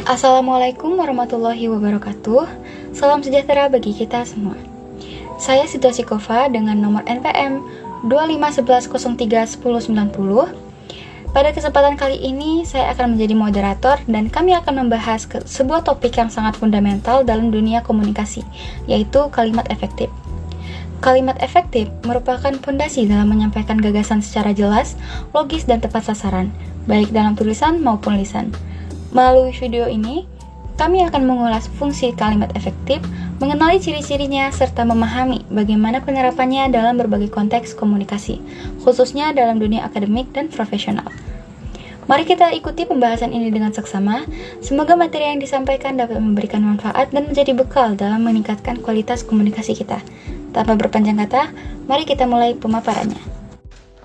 Assalamualaikum warahmatullahi wabarakatuh. Salam sejahtera bagi kita semua. Saya Sito Sikova dengan nomor NPM 2511031090. Pada kesempatan kali ini, saya akan menjadi moderator dan kami akan membahas sebuah topik yang sangat fundamental dalam dunia komunikasi, yaitu kalimat efektif. Kalimat efektif merupakan fondasi dalam menyampaikan gagasan secara jelas, logis, dan tepat sasaran, baik dalam tulisan maupun lisan. Melalui video ini, kami akan mengulas fungsi kalimat efektif, mengenali ciri-cirinya, serta memahami bagaimana penerapannya dalam berbagai konteks komunikasi, khususnya dalam dunia akademik dan profesional. Mari kita ikuti pembahasan ini dengan seksama. Semoga materi yang disampaikan dapat memberikan manfaat dan menjadi bekal dalam meningkatkan kualitas komunikasi kita. Tanpa berpanjang kata, mari kita mulai pemaparannya.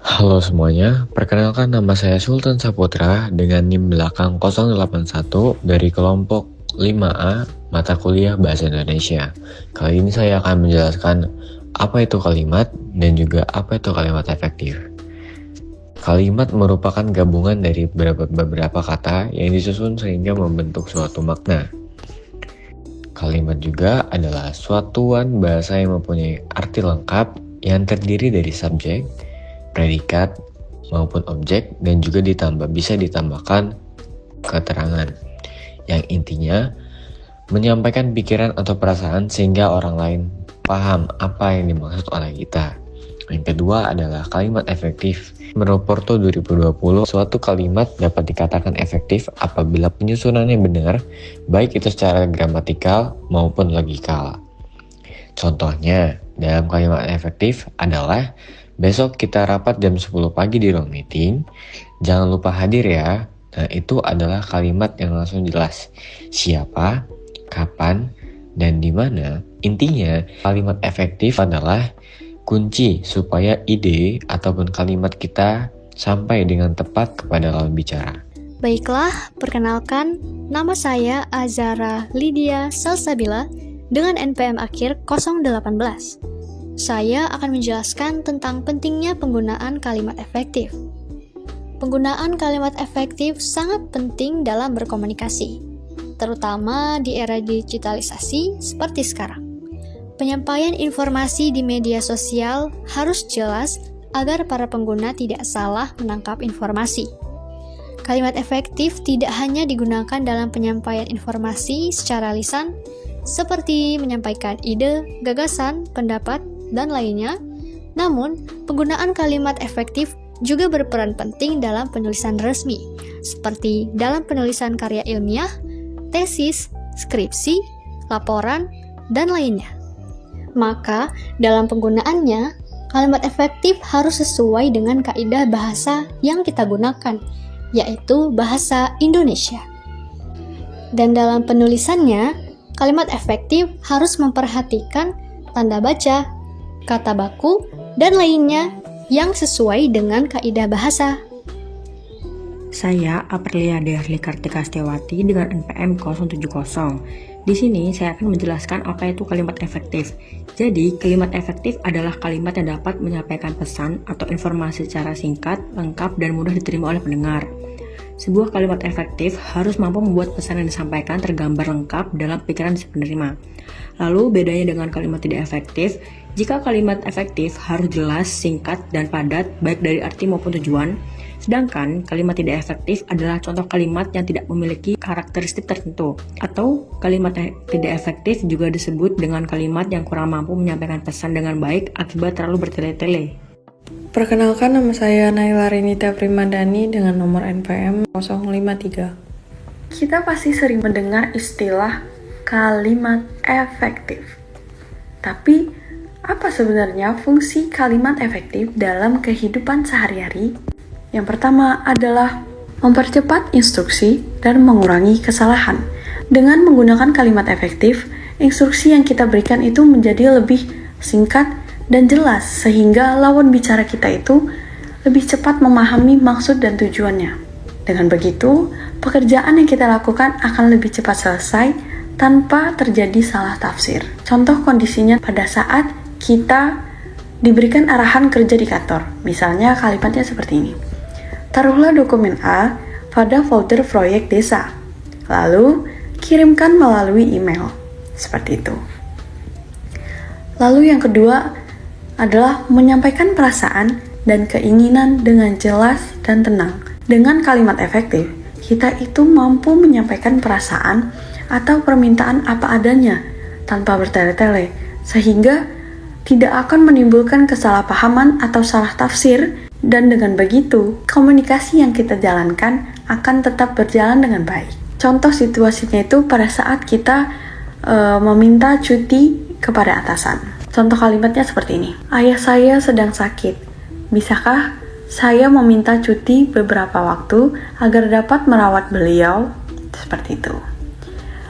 Halo semuanya, perkenalkan nama saya Sultan Saputra dengan NIM belakang 081 dari kelompok 5A mata kuliah Bahasa Indonesia. Kali ini saya akan menjelaskan apa itu kalimat dan juga apa itu kalimat efektif. Kalimat merupakan gabungan dari beberapa kata yang disusun sehingga membentuk suatu makna. Kalimat juga adalah suatuan bahasa yang mempunyai arti lengkap yang terdiri dari subjek, predikat, maupun objek, dan juga bisa ditambahkan keterangan yang intinya menyampaikan pikiran atau perasaan sehingga orang lain paham apa yang dimaksud oleh kita. Yang kedua adalah kalimat efektif. Menurut Porto 2020, suatu kalimat dapat dikatakan efektif apabila penyusunannya benar, baik itu secara gramatikal maupun logikal. Contohnya, dalam kalimat efektif adalah besok kita rapat jam 10 pagi di ruang meeting. Jangan lupa hadir ya. Nah, itu adalah kalimat yang langsung jelas. Siapa, kapan, dan di mana. Intinya, kalimat efektif adalah kunci supaya ide ataupun kalimat kita sampai dengan tepat kepada lawan bicara. Baiklah, perkenalkan, nama saya Azara Lydia Salsabila dengan NPM akhir 018. Saya akan menjelaskan tentang pentingnya penggunaan kalimat efektif. Penggunaan kalimat efektif sangat penting dalam berkomunikasi, terutama di era digitalisasi seperti sekarang. Penyampaian informasi di media sosial harus jelas agar para pengguna tidak salah menangkap informasi. Kalimat efektif tidak hanya digunakan dalam penyampaian informasi secara lisan, seperti menyampaikan ide, gagasan, pendapat, dan lainnya, namun penggunaan kalimat efektif juga berperan penting dalam penulisan resmi, seperti dalam penulisan karya ilmiah, tesis, skripsi, laporan, dan lainnya. Maka, dalam penggunaannya, kalimat efektif harus sesuai dengan kaidah bahasa yang kita gunakan, yaitu bahasa Indonesia. Dan dalam penulisannya, kalimat efektif harus memperhatikan tanda baca, kata baku, dan lainnya yang sesuai dengan kaidah bahasa. Saya Aprilia Derli Kartika Setiawati dengan NPM 070. Di sini saya akan menjelaskan apa itu kalimat efektif. Jadi, kalimat efektif adalah kalimat yang dapat menyampaikan pesan atau informasi secara singkat, lengkap, dan mudah diterima oleh pendengar. Sebuah kalimat efektif harus mampu membuat pesan yang disampaikan tergambar lengkap dalam pikiran si penerima. Lalu bedanya dengan kalimat tidak efektif, jika kalimat efektif harus jelas, singkat, dan padat baik dari arti maupun tujuan, sedangkan kalimat tidak efektif adalah contoh kalimat yang tidak memiliki karakteristik tertentu, atau kalimat tidak efektif juga disebut dengan kalimat yang kurang mampu menyampaikan pesan dengan baik akibat terlalu bertele-tele. Perkenalkan, nama saya Naila Renita Primadani dengan nomor NPM 053. Kita pasti sering mendengar istilah kalimat efektif. Tapi, apa sebenarnya fungsi kalimat efektif dalam kehidupan sehari-hari? Yang pertama adalah mempercepat instruksi dan mengurangi kesalahan. Dengan menggunakan kalimat efektif, instruksi yang kita berikan itu menjadi lebih singkat dan jelas sehingga lawan bicara kita itu lebih cepat memahami maksud dan tujuannya. Dengan begitu, pekerjaan yang kita lakukan akan lebih cepat selesai tanpa terjadi salah tafsir. Contoh kondisinya pada saat kita diberikan arahan kerja di kantor. Misalnya kalimatnya seperti ini. Taruhlah dokumen A pada folder proyek desa. Lalu, kirimkan melalui email. Seperti itu. Lalu yang kedua adalah menyampaikan perasaan dan keinginan dengan jelas dan tenang. Dengan kalimat efektif, kita itu mampu menyampaikan perasaan atau permintaan apa adanya tanpa bertele-tele, sehingga tidak akan menimbulkan kesalahpahaman atau salah tafsir, dan dengan begitu, komunikasi yang kita jalankan akan tetap berjalan dengan baik. Contoh situasinya itu pada saat kita meminta cuti kepada atasan. Contoh kalimatnya seperti ini. Ayah saya sedang sakit. Bisakah saya meminta cuti beberapa waktu agar dapat merawat beliau? Seperti itu.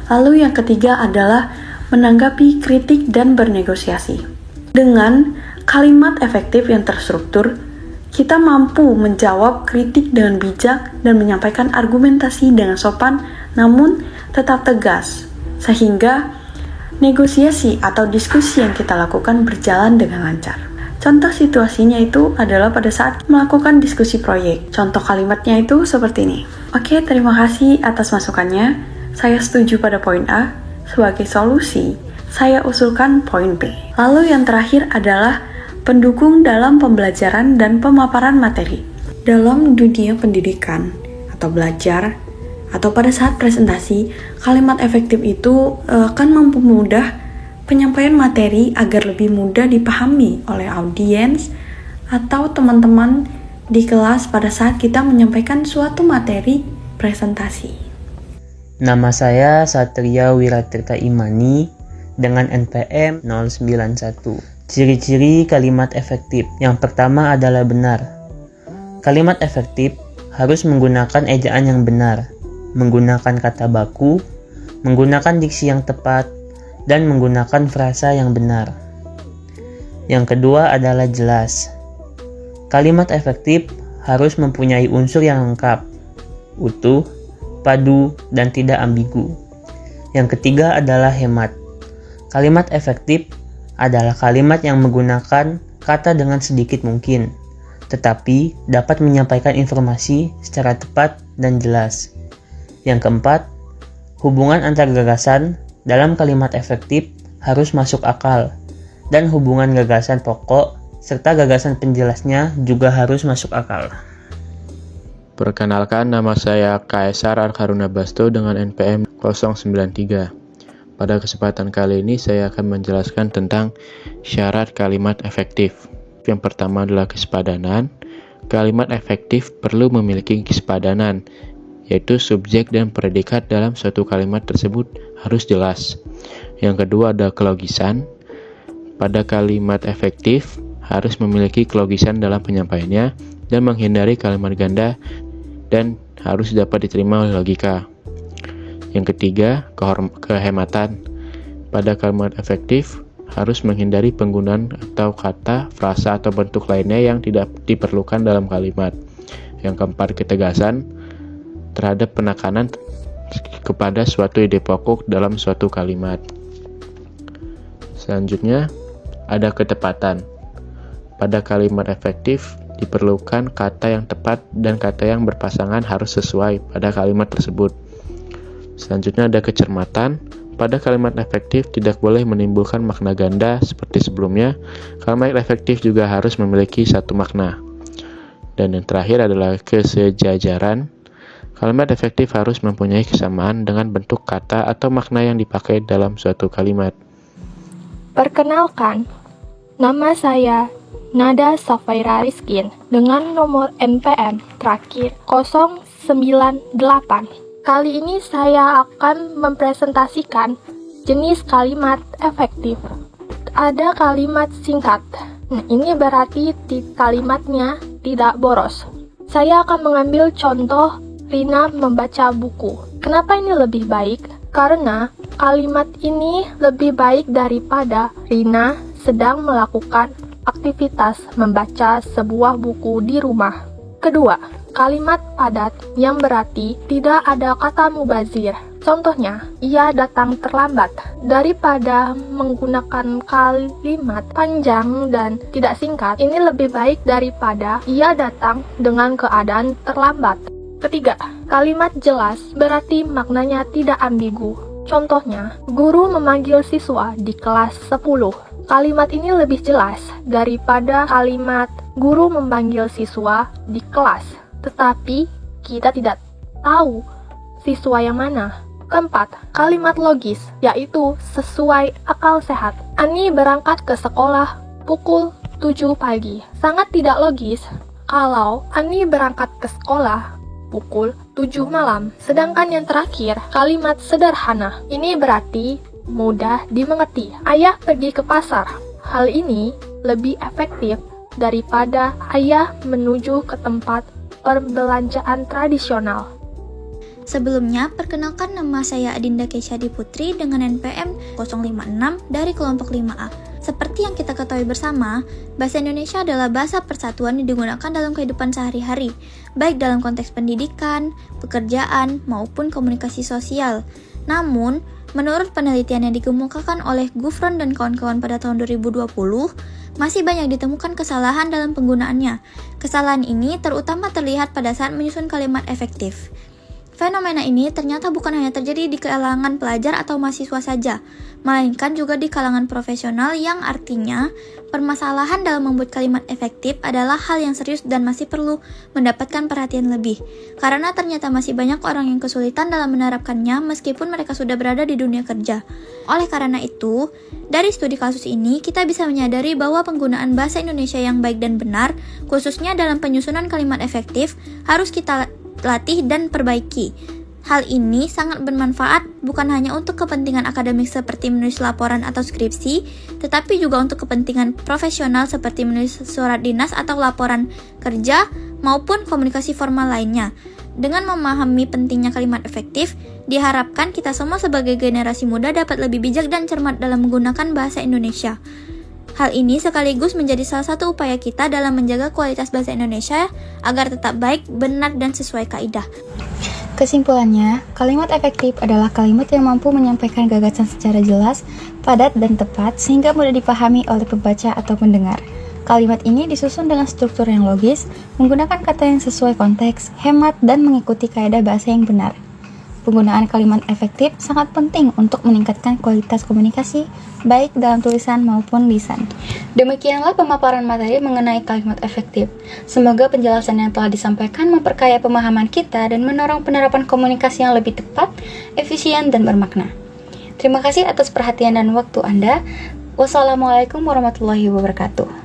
Lalu yang ketiga adalah menanggapi kritik dan bernegosiasi. Dengan kalimat efektif yang terstruktur, kita mampu menjawab kritik dengan bijak dan menyampaikan argumentasi dengan sopan namun tetap tegas, sehingga negosiasi atau diskusi yang kita lakukan berjalan dengan lancar. Contoh situasinya itu adalah pada saat melakukan diskusi proyek. Contoh kalimatnya itu seperti ini. Oke, terima kasih atas masukannya. Saya setuju pada poin A. Sebagai solusi, saya usulkan poin B. Lalu yang terakhir adalah pendukung dalam pembelajaran dan pemaparan materi. Dalam dunia pendidikan atau belajar, atau pada saat presentasi, kalimat efektif itu akan mempermudah penyampaian materi agar lebih mudah dipahami oleh audiens atau teman-teman di kelas pada saat kita menyampaikan suatu materi presentasi. Nama saya Satria Wiratirta Imani dengan NPM 091. Ciri-ciri kalimat efektif. Yang pertama adalah benar. Kalimat efektif harus menggunakan ejaan yang benar, menggunakan kata baku, menggunakan diksi yang tepat, dan menggunakan frasa yang benar. Yang kedua adalah jelas. Kalimat efektif harus mempunyai unsur yang lengkap, utuh, padu, dan tidak ambigu. Yang ketiga adalah hemat. Kalimat efektif adalah kalimat yang menggunakan kata dengan sedikit mungkin, tetapi dapat menyampaikan informasi secara tepat dan jelas. Yang keempat, hubungan antar gagasan dalam kalimat efektif harus masuk akal, dan hubungan gagasan pokok serta gagasan penjelasnya juga harus masuk akal. Perkenalkan, nama saya Kaisar Arkaruna Basto dengan NPM 093. Pada kesempatan kali ini saya akan menjelaskan tentang syarat kalimat efektif. Yang pertama adalah kesepadanan. Kalimat efektif perlu memiliki kesepadanan, yaitu subjek dan predikat dalam suatu kalimat tersebut harus jelas. Yang kedua ada kelogisan. Pada kalimat efektif harus memiliki kelogisan dalam penyampaiannya dan menghindari kalimat ganda dan harus dapat diterima oleh logika. Yang ketiga, kehematan. Pada kalimat efektif harus menghindari penggunaan atau kata, frasa, atau bentuk lainnya yang tidak diperlukan dalam kalimat. Yang keempat, ketegasan terhadap penekanan kepada suatu ide pokok dalam suatu kalimat. Selanjutnya, ada ketepatan. Pada kalimat efektif diperlukan kata yang tepat dan kata yang berpasangan harus sesuai pada kalimat tersebut. Selanjutnya ada kecermatan. Pada kalimat efektif tidak boleh menimbulkan makna ganda seperti sebelumnya. Kalimat efektif juga harus memiliki satu makna. Dan yang terakhir adalah kesejajaran. Kalimat efektif harus mempunyai kesamaan dengan bentuk kata atau makna yang dipakai dalam suatu kalimat. Perkenalkan, nama saya Nada Safaira Rizkin dengan nomor NPM terakhir 098. Kali ini saya akan mempresentasikan jenis kalimat efektif. Ada kalimat singkat. Nah, ini berarti kalimatnya tidak boros. Saya akan mengambil contoh Rina membaca buku. Kenapa ini lebih baik? Karena kalimat ini lebih baik daripada Rina sedang melakukan aktivitas membaca sebuah buku di rumah. Kedua, kalimat padat yang berarti tidak ada kata mubazir. Contohnya, ia datang terlambat. Daripada menggunakan kalimat panjang dan tidak singkat, ini lebih baik daripada ia datang dengan keadaan terlambat. Ketiga, Kalimat jelas berarti maknanya tidak ambigu. Contohnya, guru memanggil siswa di kelas 10. Kalimat ini lebih jelas daripada kalimat guru memanggil siswa di kelas, tetapi kita tidak tahu siswa yang mana. Keempat, kalimat logis, yaitu sesuai akal sehat. Ani berangkat ke sekolah pukul 7 pagi. Sangat tidak logis kalau Ani berangkat ke sekolah pukul 7 malam. Sedangkan yang terakhir, kalimat sederhana. Ini berarti mudah dimengerti. Ayah pergi ke pasar. Hal ini lebih efektif daripada ayah menuju ke tempat perbelanjaan tradisional. Sebelumnya, perkenalkan nama saya Adinda Kesyadi Putri dengan NPM 056 dari kelompok 5A. Seperti yang kita ketahui bersama, bahasa Indonesia adalah bahasa persatuan yang digunakan dalam kehidupan sehari-hari, baik dalam konteks pendidikan, pekerjaan, maupun komunikasi sosial. Namun, menurut penelitian yang dikemukakan oleh Gufron dan kawan-kawan pada tahun 2020, masih banyak ditemukan kesalahan dalam penggunaannya. Kesalahan ini terutama terlihat pada saat menyusun kalimat efektif. Fenomena ini ternyata bukan hanya terjadi di kalangan pelajar atau mahasiswa saja, melainkan juga di kalangan profesional, yang artinya permasalahan dalam membuat kalimat efektif adalah hal yang serius dan masih perlu mendapatkan perhatian lebih. Karena ternyata masih banyak orang yang kesulitan dalam menerapkannya meskipun mereka sudah berada di dunia kerja. Oleh karena itu, dari studi kasus ini kita bisa menyadari bahwa penggunaan bahasa Indonesia yang baik dan benar, khususnya dalam penyusunan kalimat efektif, harus kita latih dan perbaiki. Hal ini sangat bermanfaat bukan hanya untuk kepentingan akademik seperti menulis laporan atau skripsi, tetapi juga untuk kepentingan profesional seperti menulis surat dinas atau laporan kerja maupun komunikasi formal lainnya. Dengan memahami pentingnya kalimat efektif, diharapkan kita semua sebagai generasi muda dapat lebih bijak dan cermat dalam menggunakan bahasa Indonesia. Hal ini sekaligus menjadi salah satu upaya kita dalam menjaga kualitas bahasa Indonesia agar tetap baik, benar, dan sesuai kaidah. Kesimpulannya, kalimat efektif adalah kalimat yang mampu menyampaikan gagasan secara jelas, padat, dan tepat sehingga mudah dipahami oleh pembaca atau pendengar. Kalimat ini disusun dengan struktur yang logis, menggunakan kata yang sesuai konteks, hemat, dan mengikuti kaidah bahasa yang benar. Penggunaan kalimat efektif sangat penting untuk meningkatkan kualitas komunikasi, baik dalam tulisan maupun lisan. Demikianlah pemaparan materi mengenai kalimat efektif. Semoga penjelasan yang telah disampaikan memperkaya pemahaman kita dan mendorong penerapan komunikasi yang lebih tepat, efisien, dan bermakna. Terima kasih atas perhatian dan waktu Anda. Wassalamualaikum warahmatullahi wabarakatuh.